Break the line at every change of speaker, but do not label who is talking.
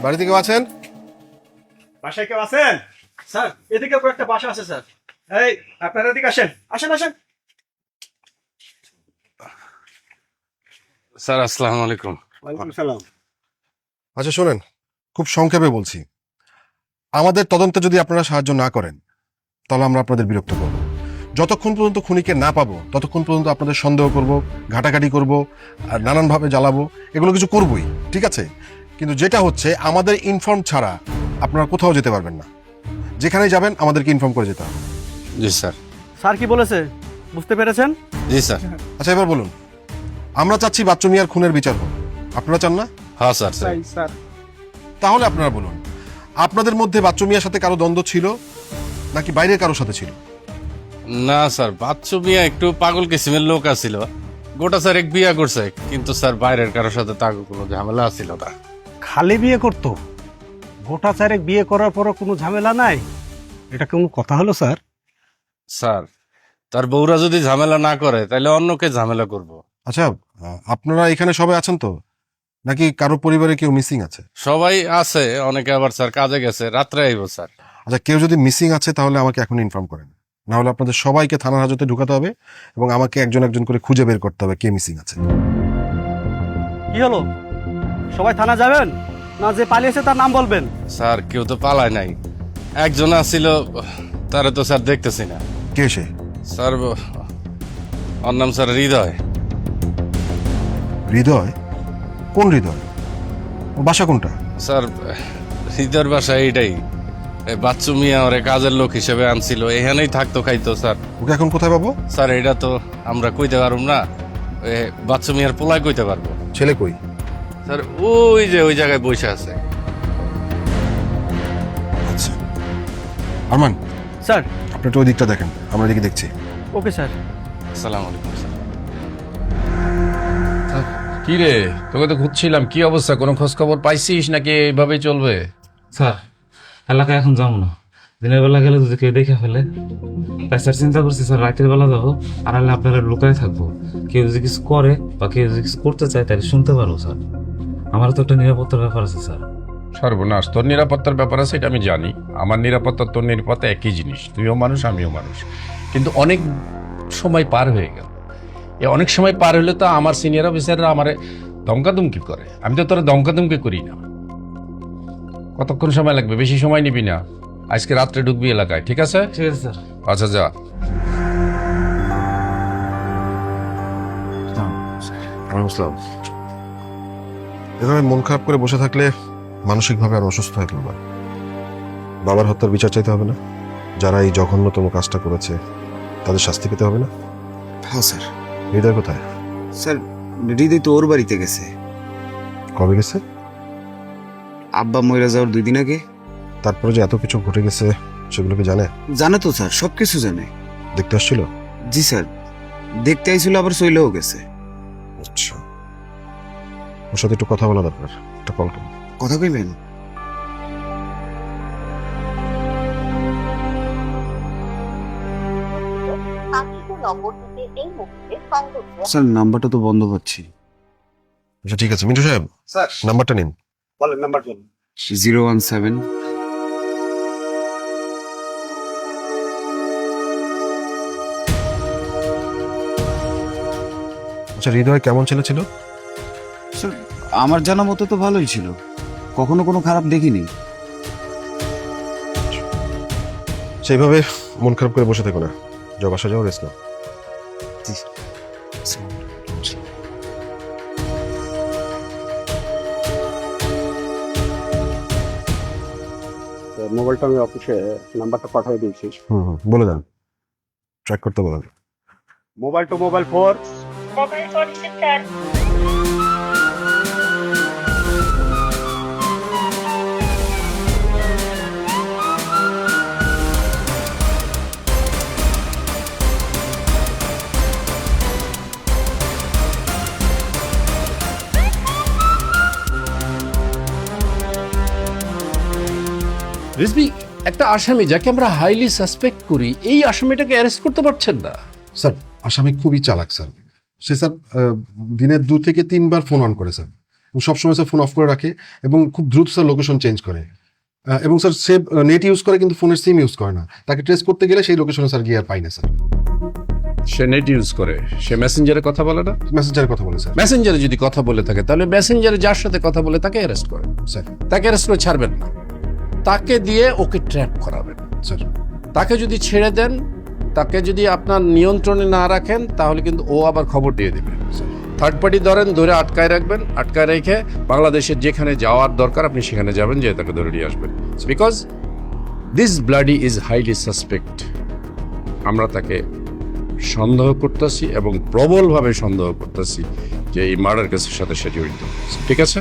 বাড়িতে কেউ আছেন?
বাসায় কেউ আছেন? স্যার এদিকে একটা বাসা আছে স্যার। এই আপনারা এদিকে আসেন, আসেন আসেন।
স্যার আসসালামু আলাইকুম।
ওয়ালাইকুম সালাম।
আচ্ছা শোনেন, খুব সংক্ষেপে বলছি, আমাদের তদন্তে যদি আপনারা সাহায্য না করেন তাহলে আমরা আপনাদের বিরক্ত করব। যতক্ষণ পর্যন্ত খুনিকে না পাবো ততক্ষণ পর্যন্ত আপনাদের সন্দেহ করব, ঘাটাঘাটি করব, আর নানানভাবে জ্বালাবো, এগুলো কিছু করবই, ঠিক আছে? কিন্তু যেটা হচ্ছে, আমাদের ইনফর্ম ছাড়া আপনারা কোথাও যেতে পারবেন না। যেখানে যাবেন আমাদেরকে ইনফর্ম করে যেতে হবে।
জি স্যার।
স্যার কি বলেছে বুঝতে পেরেছেন?
জি স্যার।
আচ্ছা এবার বলুন, আমরা চাচ্ছি বাচ্চু মিয়ার খুনের বিচার হোক, আপনারা চান না?
হ্যাঁ স্যার।
স্যার
তাহলে আপনারা বলুন, আপনাদের মধ্যে বাচ্চু মিয়ার সাথে কারো দ্বন্দ্ব ছিল নাকি বাইরের কারোর সাথে ছিল?
না স্যার, বাচ্চু মিয়া একটু পাগল কিসিমের লোক আছিল। গোটা স্যার এক বিয়া করছে, কিন্তু স্যার বাইরের কারোর সাথে তার কোনো ঝামেলা আছিল না।
খালি বিয়ে করতো, গোটা চারেক বিয়ে করার পরও কোনো ঝামেলা নাই? এটা কোনো কথা হলো স্যার?
স্যার তার বউরা যদি ঝামেলা না করে তাহলে অন্যকে ঝামেলা করব।
আচ্ছা, আপনারা এখানে সবাই আছেন তো, নাকি কারো পরিবারে কেউ মিসিং আছে?
সবাই আছে, অনেকে আবার স্যার কাজে গেছে, রাত্রে আইব স্যার।
আচ্ছা, কেউ যদি মিসিং আছে তাহলে আমাকে এখন ইনফর্ম করেন, না হলে আপনাদের সবাইকে থানার হাজতে ঢুকাতে হবে এবং আমাকে একজন একজন করে খুঁজে বের করতে হবে কে মিসিং আছে।
কি হলো, সবাই থানা যাবেন না যে পালিয়েছে তার নাম বলবেন?
স্যার কেউ তো পালায় নাই, একজন আছিল, তারে তো স্যার দেখতেছি না।
কে সে?
স্যার ওর নাম স্যার হৃদয়।
হৃদয়? কোন হৃদয়? ও বাসা কোনটা?
স্যার হৃদয়ের বাসা এইটাই, বাচ্চু মিয়া ওরে কাজের লোক হিসেবে আনছিল, এখানেই থাকতো খাইতো স্যার।
ওকে এখন কোথায় পাবো?
স্যার এটা তো আমরা কইতে পারবো না, বাচ্চু মিয়ার পোলায় কইতে পারবো।
ছেলে কই?
স্যার ওই যে ওই জায়গায় বসে আছে।
আচ্ছা আরমান,
স্যার।
আপনি একটু ওই দিকটা দেখেন, আমরা এদিকে দেখছি।
Okay sir.
আসসালামু আলাইকুম স্যার।
কি রে, তোকে তো খুঁজছিলাম, কি অবস্থা? কোনো খোঁজ খবর পাইছিস নাকি এইভাবেই চলবে?
স্যার এলাকায় এখন যাবো না, দিনের বেলা গেলে যদি কেউ দেখে ফেলে, তাই স্যার চিন্তা করছি স্যার রাতের বেলা যাবো, আর হলে আপনারা লুকায় থাকবো। কেউ যদি কিছু করে বা কেউ যদি কিছু করতে চায় তাহলে শুনতে পারবো স্যার। আমার তো একটা নিরাপত্তার ব্যাপার আছে স্যার।
সর্বনাশ, তোর নিরাপত্তার ব্যাপার আছে এটা আমি জানি। আমার নিরাপত্তা তোর নিরাপত্তা একই জিনিস, তুইও মানুষ আমিও মানুষ। কিন্তু অনেক সময় পার হয়ে গেল, এ অনেক সময় পার হলে তো আমার সিনিয়র অফিসাররা আমারে দমকাদমকি করে, আমি তো তোরা দমকাদমকি করি না। কতক্ষণ সময় লাগবে? বেশি সময় নিবি না, আজকে রাত্রে ঢুকবি এলাকায়, ঠিক আছে?
ঠিক আছে স্যার।
আচ্ছা যা।
আসসালাম। এভাবে মন খারাপ করে বসে থাকলে মানসিকভাবে আর অসুস্থ হয়ে ফেলবা। বাবার হত্যার বিচার চাইতে হবে না? যারা এই জঘন্যতম কাজটা করেছে তাদের শাস্তি পেতে হবে না?
হ্যাঁ স্যার।
হৃদয় কোথায়?
স্যার হৃদয় তো ওর বাড়িতে গেছে।
কবে গেছে?
আব্বা মইরা যাওয়ার 2 দিন আগে।
তারপরে যে এত কিছু ঘটে গেছে সেগুলোকে জানে?
জানে তো স্যার, সবকিছু জানে।
দেখতে আসছিল?
জি স্যার, দেখতে আইছিল আবার চইলেও গেছে।
আচ্ছা, ওর সাথে একটু কথা বলা দরকার, একটা কল করুন।
কথা কইবেন? স্যার নাম্বারটা তো বন্ধ পাচ্ছি।
আচ্ছা ঠিক আছে, মিন্টু সাহেব
স্যার
নাম্বারটা নিন।
বলেন, নাম্বার বলুন।
017।
আচ্ছা, হৃদয় কেমন ছেলে ছিল?
স্যার আমার জানা মতো তো ভালোই ছিল, কখনো কোনো খারাপ দেখিনি।
সেইভাবে মন খারাপ করে বসে থেকো না, যাও বাসা যাও, রেস্ট নাও।
জি।
মোবাইলটা আমি অফিসে নাম্বারটা পাঠিয়ে দিয়েছি।
বলে দেন, ট্র্যাক করতে বলেন।
Mobile two mobile 4।
রিজভি, একটা আসামি যাকে আমরা হাইলি সাসপেক্ট করি, এই আসামিটাকে অ্যারেস্ট করতে পারছেন না?
স্যার আসামি খুবই চালাক স্যার। সে স্যার দিনে 2 থেকে 3 বার ফোন অন করে স্যার, সবসময় স্যার ফোন অফ করে রাখে এবং খুব দ্রুত স্যার লোকেশন চেঞ্জ করে। এবং স্যার সে নেট ইউজ করে কিন্তু ফোনের সিম ইউজ করে না। তাকে ট্রেস করতে গেলে সেই লোকেশনে স্যার গিয়ে আর পাই না স্যার।
সে নেট ইউজ করে, সে মেসেঞ্জারে কথা বলে না?
মেসেঞ্জারে কথা বলে স্যার।
মেসেঞ্জারে যদি কথা বলে থাকে তাহলে মেসেঞ্জারে যার সাথে কথা বলে তাকে অ্যারেস্ট করেন
স্যার
তাকে অ্যারেস্ট করে ছাড়বেন না, তাকে দিয়ে ওকে ট্র্যাপ করাবেন।
স্যার
তাকে যদি ছেড়ে দেন, তাকে যদি আপনার নিয়ন্ত্রণে না রাখেন তাহলে কিন্তু ও আবার খবর দিয়ে দেবে। থার্ড পার্টি ধরে আটকায় রাখবেন, আটকায় রেখে বাংলাদেশের যেখানে যাওয়ার দরকার আপনি সেখানে যাবেন, যে তাকে ধরে নিয়ে আসবেন। Because this bloody is highly suspect. আমরা তাকে সন্দেহ করতেছি এবং প্রবলভাবে সন্দেহ করতেছি যে এই মার্ডার কেসের সাথে সে জড়িত। ঠিক আছে?